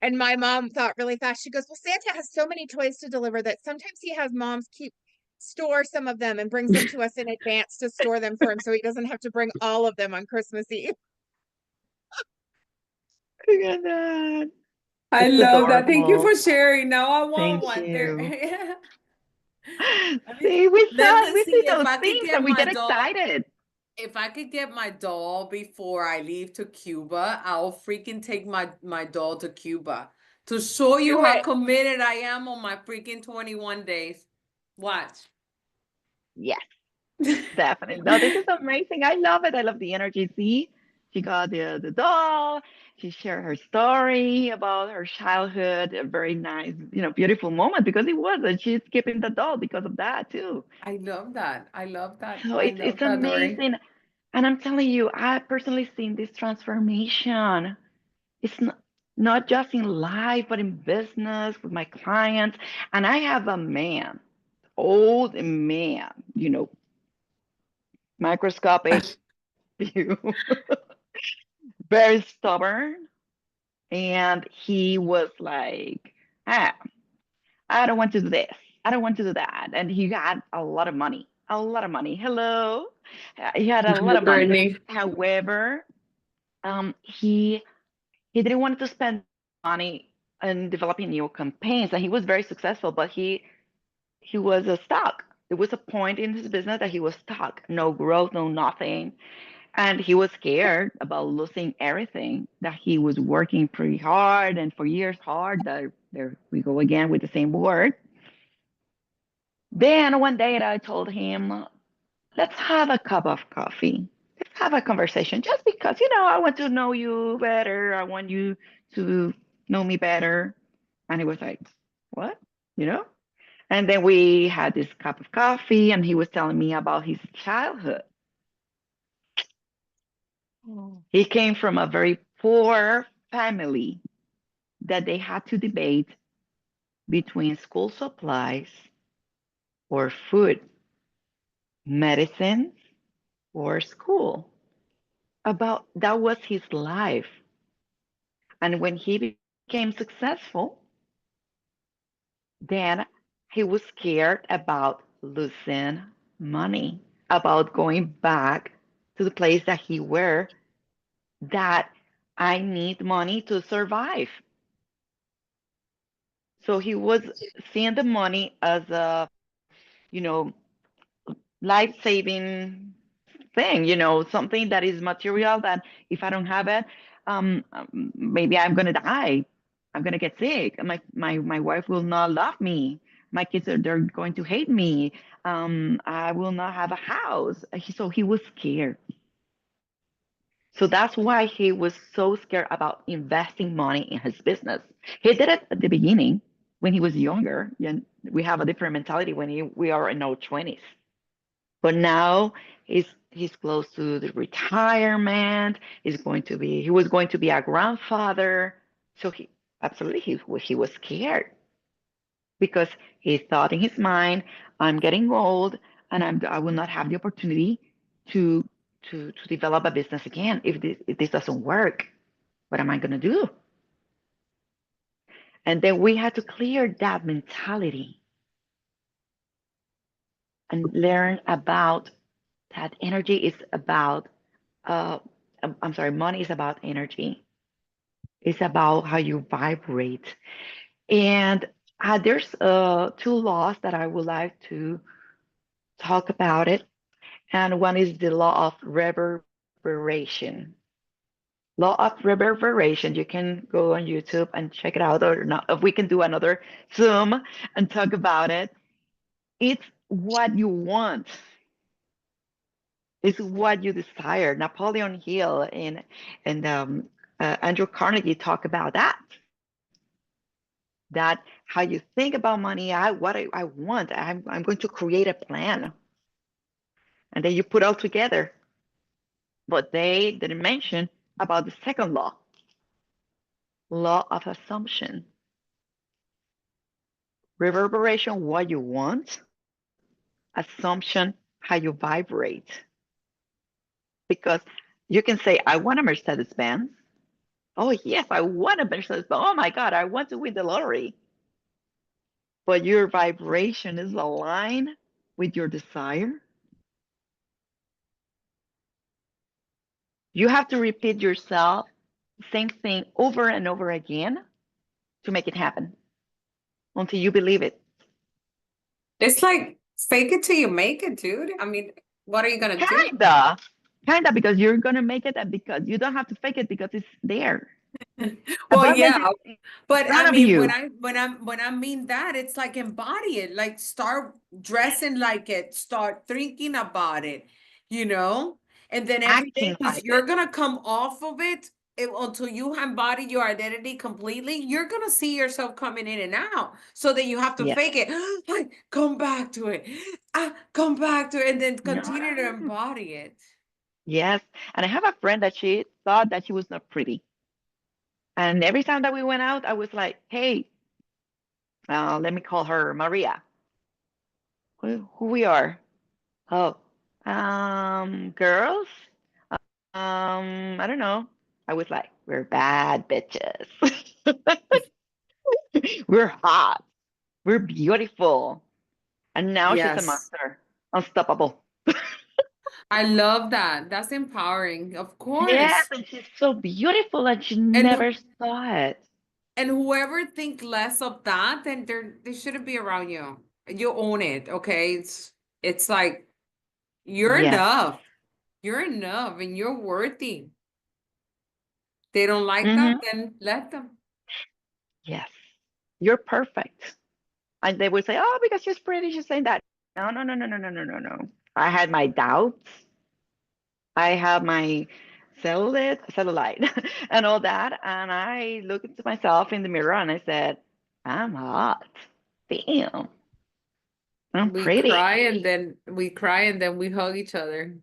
And my mom thought really fast. She goes, "Well, Santa has so many toys to deliver that sometimes he has moms store some of them and brings them to us in advance to store them for him so he doesn't have to bring all of them on Christmas Eve." Look at that. I It's love that. Thank you for adorable. sharing. Now I want Thank one there. you. Yeah. See, Let me we see see if those I could things get and we my get doll. excited. If I could get my doll before I leave to Cuba, I'll freaking take my doll to Cuba to show you Do how it. committed I am on my freaking 21 days. Watch. Yes, definitely. No, this is amazing. I love it. I love the energy. See, she got the doll. She shared her story about her childhood. A very nice, beautiful moment because it was, and she's keeping the doll because of that too. I love that. I love that. So I it's love that, Dory. amazing. And I'm telling you, I personally seen this transformation. It's not just in life, but in business with my clients. And I have a man, old man, microscopic view, very stubborn. And he was like, ah, I don't want to do this. I don't want to do that. And he had a lot of money, a lot of money. Hello. He had a lot of money. Brittany. However, he didn't want to spend money on developing new campaigns, and he was very successful, but he was stuck. There was a point in his business that he was stuck, no growth, no nothing, and he was scared about losing everything that he was working pretty hard and for years hard. There we go again with the same word. Then one day I told him, let's have a cup of coffee. Let's have a conversation just because, I want to know you better. I want you to know me better. And he was like, what? You know? And then we had this cup of coffee and he was telling me about his childhood. Oh. He came from a very poor family that they had to debate between school supplies or food, medicine or school. About that was his life. And when he became successful, then he was scared about losing money, about going back to the place that he were, that I need money to survive. So he was seeing the money as a, you know, life-saving thing, something that is material that if I don't have it, maybe I'm gonna die. I'm gonna get sick. My wife will not love me. My kids they're going to hate me. I will not have a house. So he was scared. So that's why he was so scared about investing money in his business. He did it at the beginning when he was younger. And we have a different mentality when we are in our 20s. But now he's close to the retirement. He was going to be a grandfather. So he absolutely he was scared. because he thought in his mind, I'm getting old and I will not have the opportunity to to develop a business again if this doesn't work. What am I going to do? And then we had to clear that mentality and learn about that energy is about, uh, I'm sorry, money is about energy. It's about how you vibrate. And there's two laws that I would like to talk about it. And one is the law of reverberation. Law of reverberation. You can go on YouTube and check it out, or not. If we can do another Zoom and talk about it. It's what you want. It's what you desire. Napoleon Hill and Andrew Carnegie talk about that. That how you think about money. I want. I'm going to create a plan, and then you put all together. But they didn't mention about the second law, law of assumption. Reverberation, what you want. Assumption, how you vibrate. Because you can say, I want a Mercedes Benz. Oh, yes, I want a Mercedes Benz. Oh my God, I want to win the lottery. But your vibration is aligned with your desire. You have to repeat yourself the same thing over and over again to make it happen until you believe it. It's like fake it till you make it, dude. I mean, what are you gonna do? Kinda, because you're gonna make it, and because you don't have to fake it because it's there. Well, Abundance yeah, is in but front I of mean, you. when I mean that, it's like embody it, like start dressing like it, start thinking about it, you know, and then every day, Acting because like you're it. gonna come off of it, until you embody your identity completely. You're gonna see yourself coming in and out, so that you have to Yes. fake it, like come back to it, come back to it, and then No, continue to no, no. embody it. Yes. And I have a friend that she thought that she was not pretty. And every time that we went out, I was like, hey, let me call her Maria. Who we are? Oh, girls? I don't know. I was like, we're bad bitches. We're hot. We're beautiful. And now she's a Yes. monster. Unstoppable. I love that. That's empowering, of Yes, course. and she's so beautiful and she And never saw it. and whoever think less of that, then they shouldn't be around you. You own it, okay? It's like you're Yes. enough. You're enough and you're worthy. They don't like that, Mm-hmm. then let them. Yes. You're perfect. And they would say, oh, because she's pretty, she's saying that. No, no, no, no, no, no, no, no, no. I had my doubts. I have my cellulite and all that. And I looked into myself in the mirror and I said, I'm hot. Damn. I'm pretty. We cry and then we hug each other.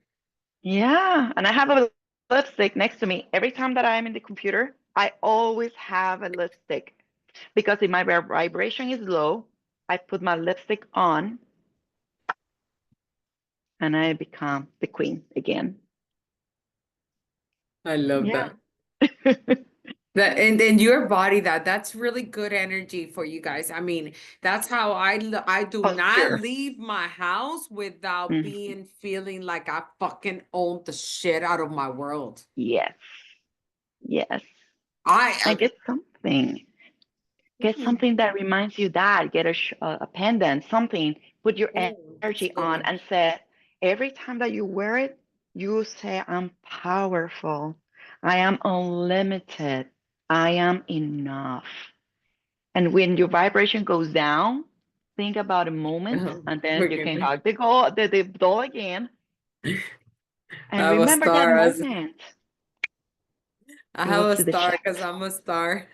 Yeah. And I have a lipstick next to me. Every time that I'm in the computer, I always have a lipstick because if my vibration is low, I put my lipstick on and I become the queen again. I love Yeah. that. That and then your body that's really good energy for you guys. I mean, that's how I do Oh, not sure. leave my house without Mhm. being feeling like I fucking own the shit out of my world. Yes. Yes. And I get something. Get something that reminds you that. Get a pendant, something. Put your It's a energy good on one. and say, every time that you wear it, you say, I'm powerful. I am unlimited. I am enough. And when your vibration goes down, think about a moment and then you can Forgive hug the doll again and I'm a remember that star. moment. I have Go a to the star chat. because I'm a star.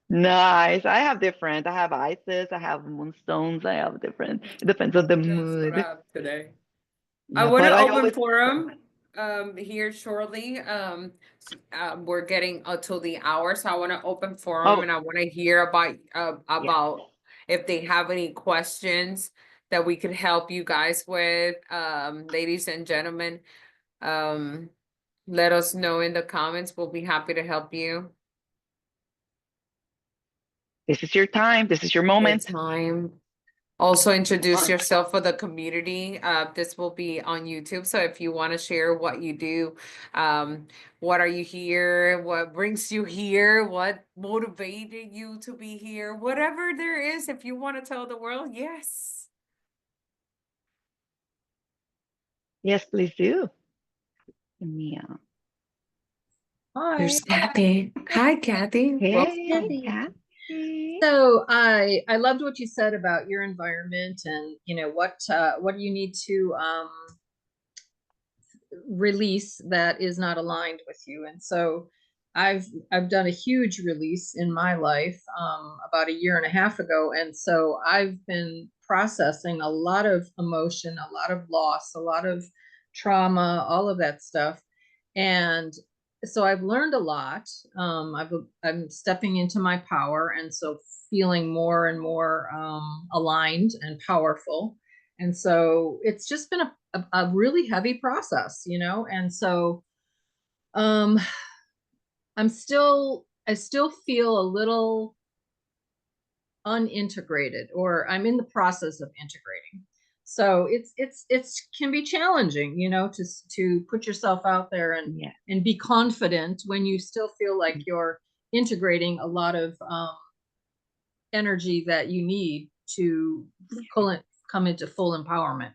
Nice. I have different. I have Isis. I have moonstones. I have different. It depends on the That's what I mood. have today. I Yeah, want but to I open always forum here shortly. We're getting to the hour, so I want to open forum oh and I want to hear yes. about if they have any questions that we could help you guys with, ladies and gentlemen, let us know in the comments. We'll be happy to help you. This is your time. This is your Good moment. time. Also introduce on. yourself for the community. This will be on YouTube. So if you want to share what you do, what are you here? What brings you here? What motivated you to be here? Whatever there is, if you want to tell the world, yes. Yes, please do. Yeah. Hi. There's Kathy. Hi, Kathy. Hey, Kathy. Kathy. So I loved what you said about your environment and what you need to release that is not aligned with you. And so I've done a huge release in my life about a year and a half ago. And so I've been processing a lot of emotion, a lot of loss, a lot of trauma, all of that stuff. And so I've learned a lot. I'm stepping into my power, and so feeling more and more aligned and powerful. And so it's just been a really heavy process, and so I still feel a little unintegrated, or I'm in the process of integrating. So it's can be challenging, to put yourself out there and be confident when you still feel like you're integrating a lot of energy that you need to come into full empowerment.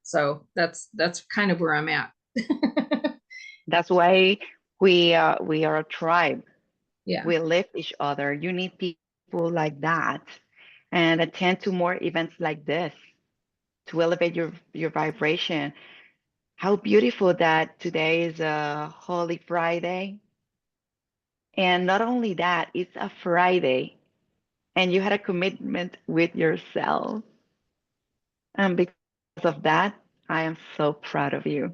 So that's kind of where I'm at. That's why we are a tribe. Yeah. We lift each other. You need people like that, and attend to more events like this to elevate your vibration. How beautiful that today is a Holy Friday. And not only that, it's a Friday and you had a commitment with yourself. And because of that, I am so proud of you.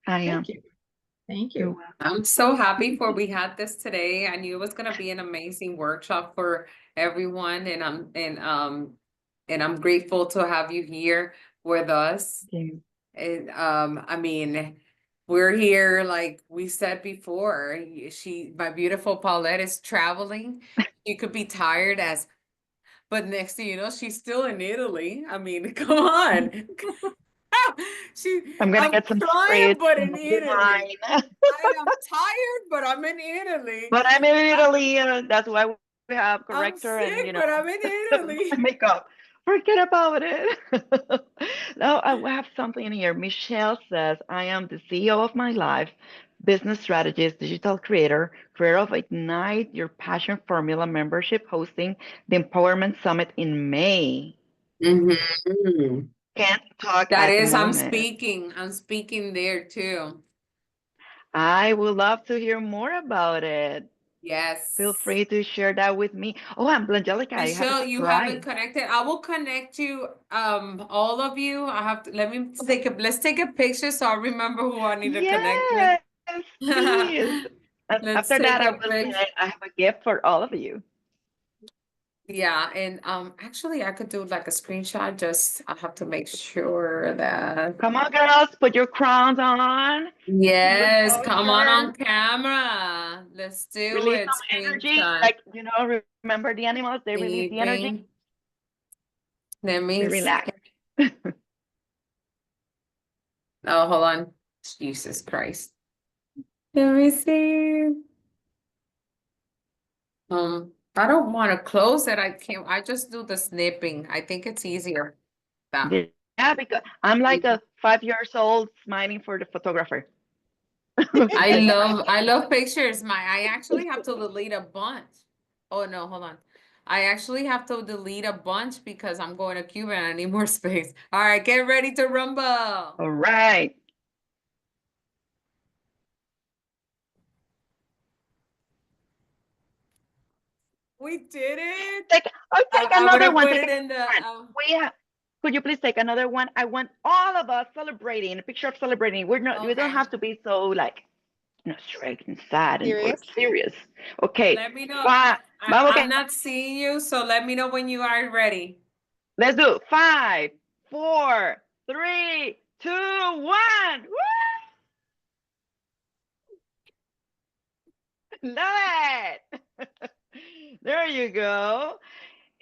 I am. Thank you. Thank You're you. welcome. I'm so happy for we had this today. I knew it was gonna be an amazing workshop for everyone, and I'm grateful to have you here with us. Thank you. And I mean, we're here, like we said before. My beautiful Paulette is traveling. She could be tired as, but next thing you know, she's still in Italy. I mean, come on. I'm gonna I'm get some trying, spirits but and in wine. Italy. I am tired, but I'm in Italy. But I'm in I'm, Italy. That's why we have I'm corrector and sick, but I'm in Italy. makeup. Forget about it. Now I have something in here. Michelle says, I am the CEO of my life, business strategist, digital creator, creator of Ignite Your Passion Formula membership, hosting the Empowerment Summit in May. Mhm. Can't talk That at the is, moment. I'm speaking there too. I would love to hear more about it. Feel Yes. free to share that with me. Oh, and Blangelika, I have a Michelle, you haven't surprise. connected. I will connect you, all of you. I have to, let's take a picture so I remember who I need to connect with. Yes, please. And Let's after take that, I a will picture. say I have a gift for all of you. Yeah, and actually I could do like a screenshot, just I have to make sure that Come on, girls, put your crowns on. yes, come on Composure. camera. Let's do Release it. some energy. Screenshot. Like, remember the animals, they release the energy. Sleeping. Let We me see. relax. Oh, hold on. Jesus Christ. Let me see. I don't want to close it. I can't. I just do the snipping. I think it's easier. That. Yeah, because I'm like a 5 years old smiling for the photographer. I love pictures. I actually have to delete a bunch. Oh no, hold on. I actually have to delete a bunch because I'm going to Cuba and I need more space. All right, get ready to rumble. All right. We did it. I'll take I'm another gonna one. put Take it in the another one. Could you please take another one? I want all of us celebrating, a picture of celebrating. We don't okay. have to be so like No, striking, sad, and or Serious? serious. Okay, Let me know. vamos, I'm okay. not seeing you, so let me know when you are ready. Let's do 5, 4, 3, 2, 1. Woo! Love it. There you go.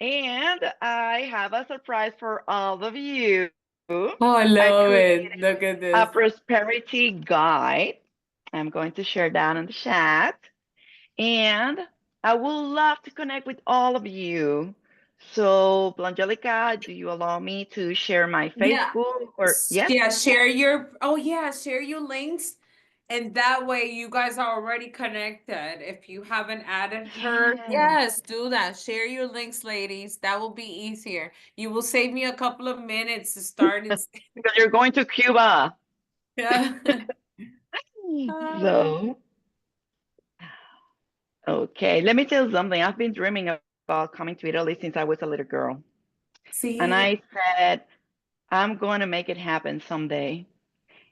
And I have a surprise for all of you. Oh, I I love created it. Look at a this. prosperity guide. I'm going to share that in the chat. And I would love to connect with all of you. So, Blangelika, do you allow me to share my Yeah. Facebook or yes? Yeah, share your links. And that way you guys are already connected. If you haven't added her, Yeah. yes, do that. Share your links, ladies. That will be easier. You will save me a couple of minutes to start and Because you're going to Cuba. yeah. Ah, So, okay, let me tell you something. I've been dreaming about coming to Italy since I was a little girl. And see, I said, I'm going to make it happen someday.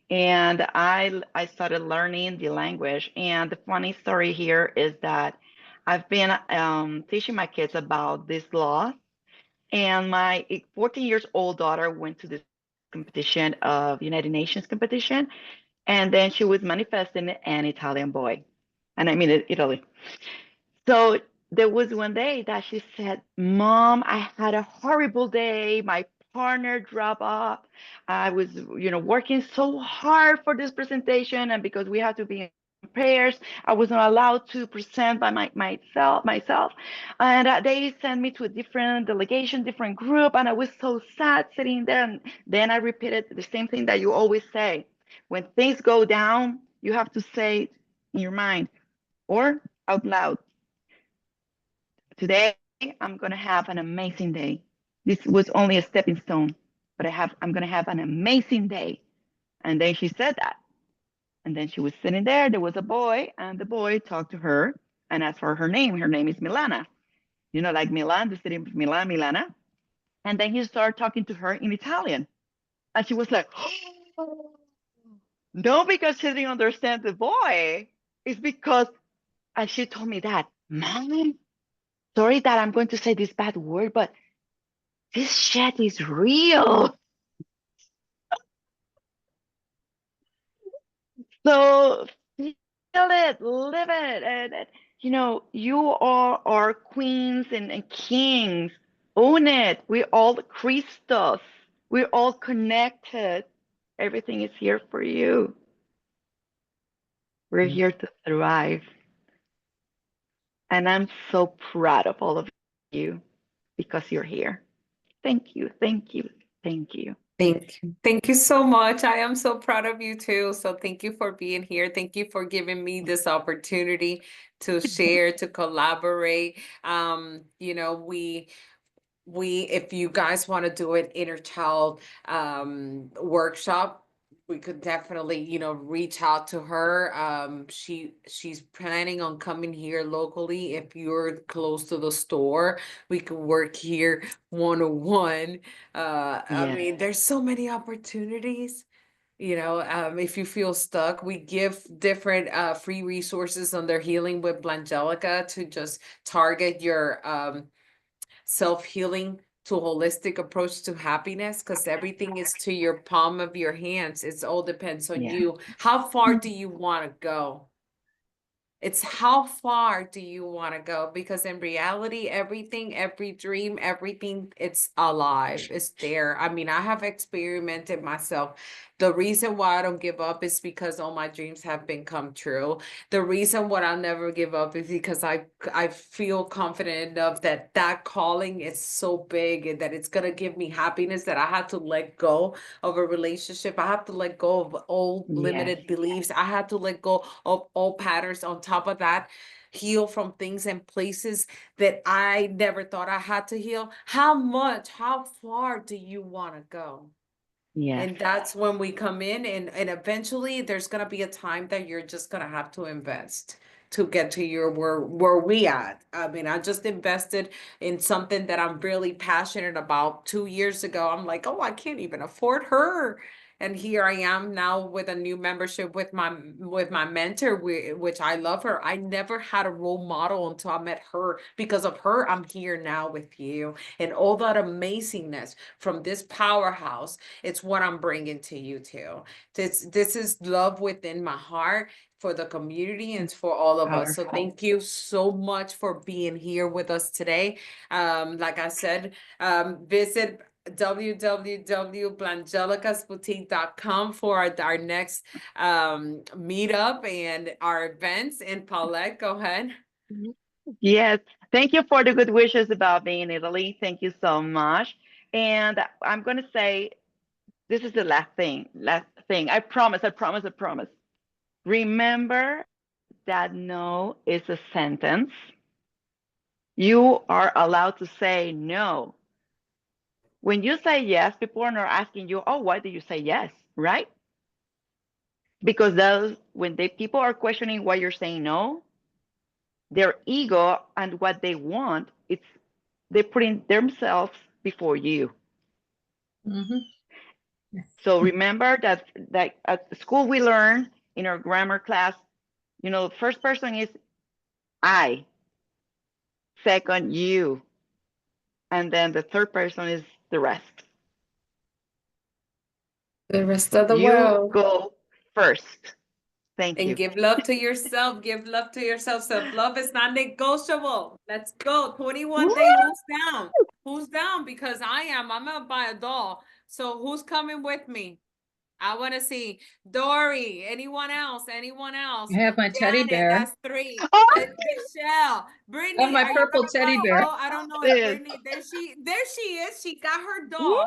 And I started learning the language. And the funny story here is that I've been teaching my kids about this law. And my 14 years old daughter went to this competition of United Nations competition, and then she was manifesting an Italian boy, and I mean Italy. So there was one day that she said, Mom, I had a horrible day. My partner dropped off. I was, working so hard for this presentation. And because we had to be in pairs, I was not allowed to present by myself. And they sent me to a different delegation, different group. And I was so sad sitting there. And then I repeated the same thing that you always say. When things go down, you have to say in your mind or out loud, today I'm gonna have an amazing day. This was only a stepping stone, but I'm gonna have an amazing day. And then she said that. And then she was sitting there. There was a boy, and the boy talked to her and asked for her name. Her name is Milana. Like Milan, the city of Milan, Milana. And then he started talking to her in Italian. And she was like, no, because she didn't understand the boy. It's because, and she told me that, Mom, sorry that I'm going to say this bad word, but this shit is real. So feel it, live it. And you are our queens and kings. Own it. We're all Christos. We're all connected. Everything is here for you. We're here to thrive. And I'm so proud of all of you because you're here. Thank you. Thank you. Thank you. thank you. Thank you so much. I am so proud of you too. So thank you for being here. Thank you for giving me this opportunity to share, to collaborate. If you guys want to do an inner child workshop, we could definitely reach out to her. She's planning on coming here locally. If you're close to the store, we could work here one-on-one. I Yeah. mean, there's so many opportunities. If you feel stuck, we give different free resources under Healing with Blangelika to just target your self-healing to holistic approach to happiness, because everything is to your palm of your hands. It's all depends on Yeah. you. How far do you want to go? It's how far do you want to go? Because in reality, everything, every dream, everything, it's alive. It's there. I mean, I have experimented myself. The reason why I don't give up is because all my dreams have been come true. The reason why I'll never give up is because I feel confident enough that that calling is so big and that it's gonna give me happiness that I had to let go of a relationship. I have to let go of old Yes. limited beliefs. I had to let go of old patterns. On top of that, heal from things and places that I never thought I had to heal. How far do you want to go? Yes. And that's when we come in, and eventually there's gonna be a time that you're just gonna have to invest to get to your where we at. I mean, I just invested in something that I'm really passionate about 2 years ago. I'm like, oh, I can't even afford her. and here I am now with a new membership with my mentor, which I love her. I never had a role model until I met her. Because of her, I'm here now with you, and all that amazingness from this powerhouse. It's what I'm bringing to you too. This is love within my heart for the community and for all of us. So Powerful. thank you so much for being here with us today. Like I said, visit www.blangelikasboutique.com for our next meetup and our events. And Paulette, go ahead. Yes, thank you for the good wishes about being in Italy. Thank you so much. And I'm going to say this is the last thing. Last thing. I promise, I promise, I promise. Remember that no is a sentence. You are allowed to say no. When you say yes, people are not asking you, oh, why did you say yes? Right? Because those, when people are questioning why you're saying no, their ego and what they want, they're putting themselves before you. Mhm. So remember that at school we learn in our grammar class, the first person is I, second you, and then the third person is the rest. The rest of the You world. go first. Thank And you. give love to yourself. Give love to yourself. Self-love is not negotiable. Let's go. 21 days. Who's down? Who's down? Because I'm gonna buy a doll. So who's coming with me? I want to see Dory. Anyone else? Anyone else? I have my teddy Janet, bear. that's 3. Oh, And Michelle, I have Brittany, my are you purple gonna teddy go? bear. Oh, I don't know if yes. Brittany. There she is. She got her Woo! doll.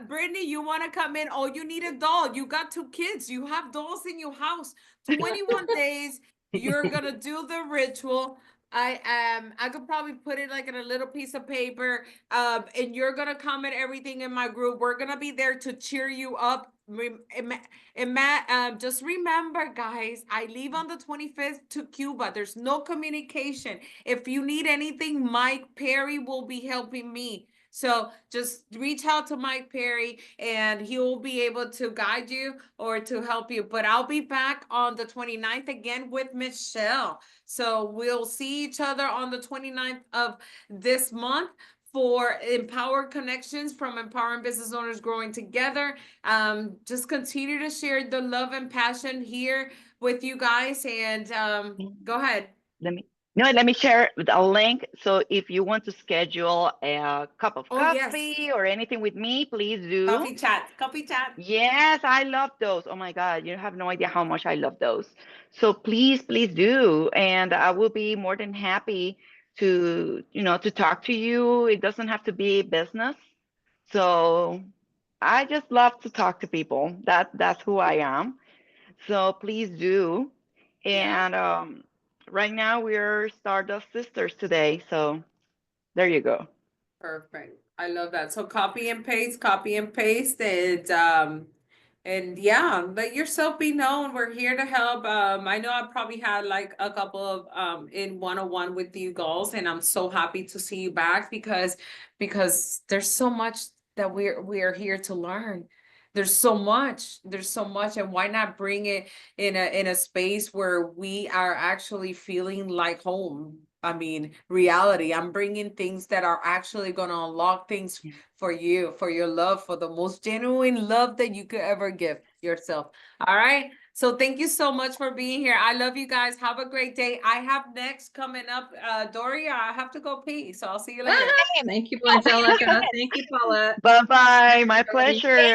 Brittany, you want to come in? Oh, you need a doll. You got 2 kids. You have dolls in your house. 21 days. You're gonna do the ritual. I could probably put it like in a little piece of paper. And you're gonna comment everything in my group. We're gonna be there to cheer you up. Just remember, guys, I leave on the 25th to Cuba. There's no communication. If you need anything, Mike Perry will be helping me. So just reach out to Mike Perry and he will be able to guide you or to help you. But I'll be back on the 29th again with Michelle. So we'll see each other on the 29th of this month for Empowered Connections from Empowering Business Owners Growing Together. Just continue to share the love and passion here with you guys. And go ahead. Let me share a link. So if you want to schedule a cup of Oh, yes. coffee or anything with me, please do. Coffee chat. Coffee chat. Yes, I love those. Oh my God, you have no idea how much I love those. So please, please do. And I will be more than happy to, to talk to you. It doesn't have to be business. So I just love to talk to people. That's who I am. So please do. Yeah. And right now we're Stardust Sisters today. So there you go. Perfect. I love that. So copy and paste, and yeah, let yourself be known. We're here to help. I know I probably had like a couple of in one-on-one with you girls, and I'm so happy to see you back because there's so much that we're here to learn. There's so much. And why not bring it in a space where we are actually feeling like home? I mean, reality. I'm bringing things that are actually going to unlock things for you, for your love, for the most genuine love that you could ever give yourself. All right. So thank you so much for being here. I love you guys. Have a great day. I have next coming up, Doria. I have to go pee. So I'll see you later. Thank you, Blangelika. Thank you, Paulette. Bye-bye. My pleasure.